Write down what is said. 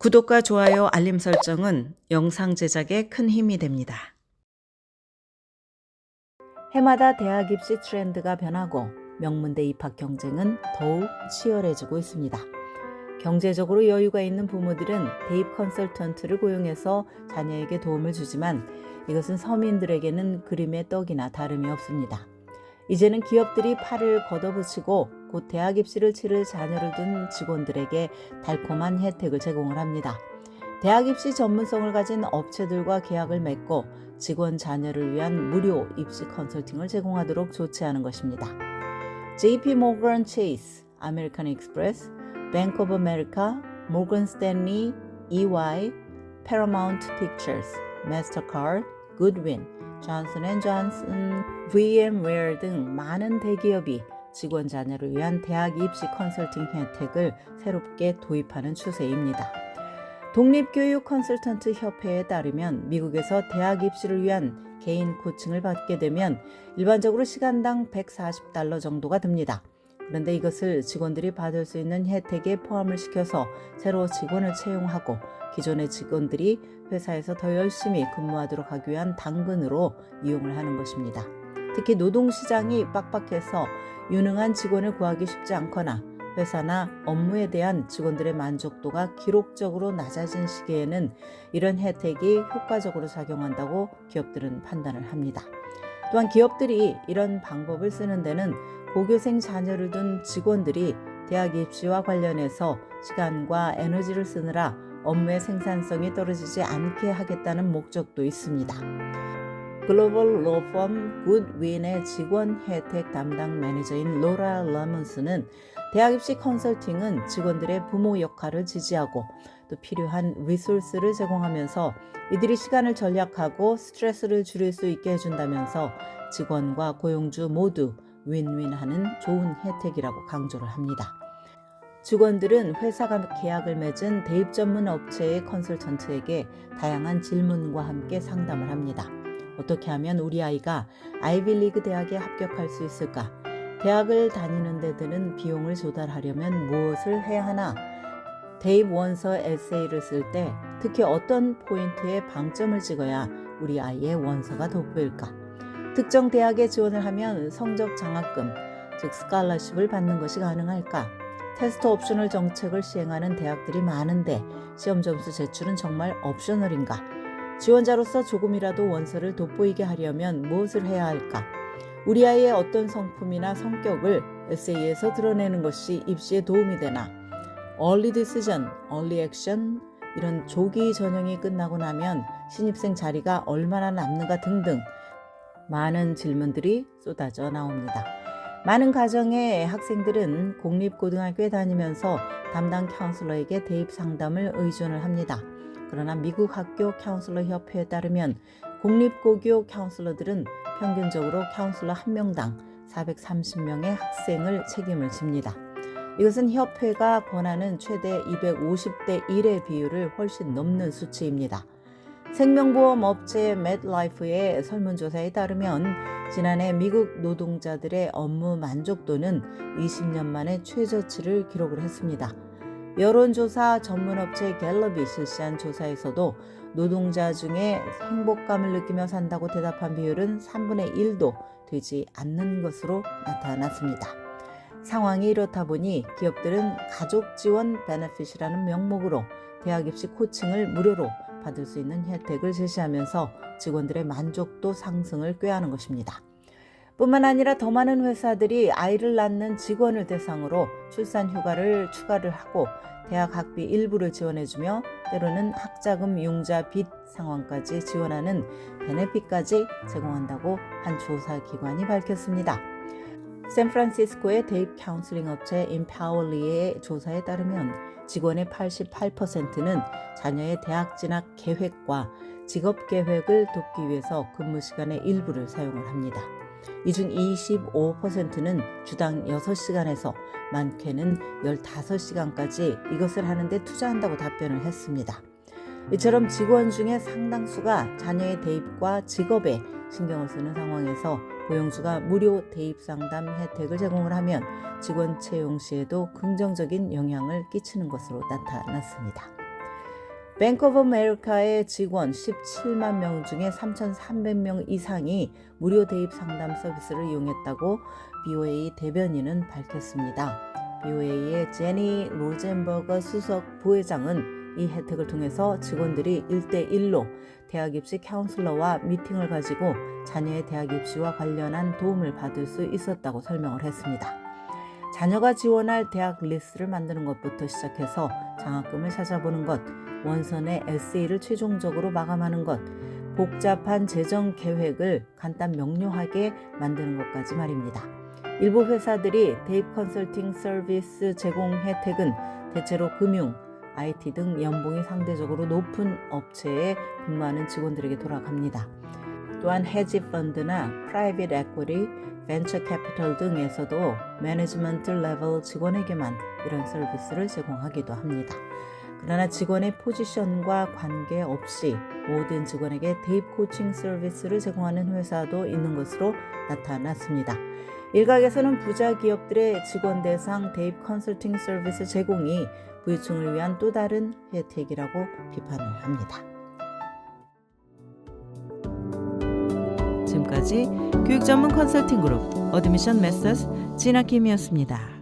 구독과 좋아요, 알림 설정은 영상 제작에 큰 힘이 됩니다. 해마다 대학 입시 트렌드가 변하고 명문대 입학 경쟁은 더욱 치열해지고 있습니다. 경제적으로 여유가 있는 부모들은 대입 컨설턴트를 고용해서 자녀에게 도움을 주지만 이것은 서민들에게는 그림의 떡이나 다름이 없습니다. 이제는 기업들이 팔을 걷어붙이고 곧 대학 입시를 치를 자녀를 둔 직원들에게 달콤한 혜택을 제공을 합니다. 대학 입시 전문성을 가진 업체들과 계약을 맺고 직원 자녀를 위한 무료 입시 컨설팅을 제공하도록 조치하는 것입니다. JP Morgan Chase, American Express, Bank of America, Morgan Stanley, EY, Paramount Pictures, Mastercard, Goodwin, Johnson & Johnson, VMware 등 많은 대기업이 직원 자녀를 위한 대학 입시 컨설팅 혜택을 새롭게 도입하는 추세입니다. 독립교육 컨설턴트 협회에 따르면 미국에서 대학 입시를 위한 개인 코칭을 받게 되면 일반적으로 시간당 $140 정도가 듭니다. 그런데 이것을 직원들이 받을 수 있는 혜택에 포함을 시켜서 새로 직원을 채용하고 기존의 직원들이 회사에서 더 열심히 근무하도록 하기 위한 당근으로 이용을 하는 것입니다. 특히 노동시장이 빡빡해서 유능한 직원을 구하기 쉽지 않거나 회사나 업무에 대한 직원들의 만족도가 기록적으로 낮아진 시기에는 이런 혜택이 효과적으로 작용한다고 기업들은 판단을 합니다. 또한 기업들이 이런 방법을 쓰는 데는 고교생 자녀를 둔 직원들이 대학 입시와 관련해서 시간과 에너지를 쓰느라 업무의 생산성이 떨어지지 않게 하겠다는 목적도 있습니다. 글로벌 로펌 굿윈의 직원 혜택 담당 매니저인 로라 라문스는 대학 입시 컨설팅은 직원들의 부모 역할을 지지하고 또 필요한 리소스를 제공하면서 이들이 시간을 절약하고 스트레스를 줄일 수 있게 해준다면서 직원과 고용주 모두 윈윈하는 좋은 혜택이라고 강조를 합니다. 직원들은 회사가 계약을 맺은 대입 전문 업체의 컨설턴트에게 다양한 질문과 함께 상담을 합니다. 어떻게 하면 우리 아이가 아이비리그 대학에 합격할 수 있을까? 대학을 다니는 데 드는 비용을 조달하려면 무엇을 해야 하나? 대입 원서 에세이를 쓸 때 특히 어떤 포인트에 방점을 찍어야 우리 아이의 원서가 돋보일까? 특정 대학에 지원을 하면 성적 장학금, 즉 스칼러십을 받는 것이 가능할까? 테스트 옵셔널 정책을 시행하는 대학들이 많은데 시험 점수 제출은 정말 옵셔널인가? 지원자로서 조금이라도 원서를 돋보이게 하려면 무엇을 해야 할까? 우리 아이의 어떤 성품이나 성격을 에세이에서 드러내는 것이 입시에 도움이 되나? Early Decision, Early Action 이런 조기 전형이 끝나고 나면 신입생 자리가 얼마나 남는가 등등 많은 질문들이 쏟아져 나옵니다. 많은 가정의 학생들은 공립고등학교에 다니면서 담당 카운슬러에게 대입 상담을 의존을 합니다. 그러나 미국 학교 카운슬러 협회에 따르면 공립고교 카운슬러들은 평균적으로 카운슬러 1명당 430명의 학생을 책임을 집니다. 이것은 협회가 권하는 최대 250대 1의 비율을 훨씬 넘는 수치입니다. 생명보험 업체 맷라이프의 설문조사에 따르면 지난해 미국 노동자들의 업무 만족도는 20년 만에 최저치를 기록을 했습니다. 여론조사 전문업체 갤럽이 실시한 조사에서도 노동자 중에 행복감을 느끼며 산다고 대답한 비율은 3분의 1도 되지 않는 것으로 나타났습니다. 상황이 이렇다 보니 기업들은 가족 지원 베네핏이라는 명목으로 대학 입시 코칭을 무료로 받을 수 있는 혜택을 제시하면서 직원들의 만족도 상승을 꾀하는 것입니다. 뿐만 아니라 더 많은 회사들이 아이를 낳는 직원을 대상으로 출산 휴가를 추가를 하고 대학 학비 일부를 지원해주며 때로는 학자금 융자 빚 상환까지 지원하는 베네핏까지 제공한다고 한 조사 기관이 밝혔습니다. 샌프란시스코의 대입 카운슬링 업체 임파월리의 조사에 따르면 직원의 88%는 자녀의 대학 진학 계획과 직업 계획을 돕기 위해서 근무 시간의 일부를 사용을 합니다. 이 중 25%는 주당 6시간에서 많게는 15시간까지 이것을 하는데 투자한다고 답변을 했습니다. 이처럼 직원 중에 상당수가 자녀의 대입과 직업에 신경을 쓰는 상황에서 고용주가 무료 대입 상담 혜택을 제공을 하면 직원 채용 시에도 긍정적인 영향을 끼치는 것으로 나타났습니다. 뱅크 오브 아메리카의 직원 17만 명 중에 3,300명 이상이 무료 대입 상담 서비스를 이용했다고 BOA 대변인은 밝혔습니다. BOA의 제니 로젠버거 수석 부회장은 이 혜택을 통해서 직원들이 1대1로 대학 입시 카운슬러와 미팅을 가지고 자녀의 대학 입시와 관련한 도움을 받을 수 있었다고 설명을 했습니다. 자녀가 지원할 대학 리스트를 만드는 것부터 시작해서 장학금을 찾아보는 것, 원서의 에세이를 최종적으로 마감하는 것, 복잡한 재정 계획을 간단 명료하게 만드는 것까지 말입니다. 일부 회사들이 대입 컨설팅 서비스 제공 혜택은 대체로 금융, IT 등 연봉이 상대적으로 높은 업체에 근무하는 직원들에게 돌아갑니다. 또한 헤지 펀드나 프라이빗 에퀴티, 벤처 캐피털 등에서도 매니지먼트 레벨 직원에게만 이런 서비스를 제공하기도 합니다. 그러나 직원의 포지션과 관계없이 모든 직원에게 대입 코칭 서비스를 제공하는 회사도 있는 것으로 나타났습니다. 일각에서는 부자 기업들의 직원 대상 대입 컨설팅 서비스 제공이 부유층을 위한 또 다른 혜택이라고 비판을 합니다. 지금까지 교육 전문 컨설팅 그룹 어드미션 메서스 진아킴이었습니다.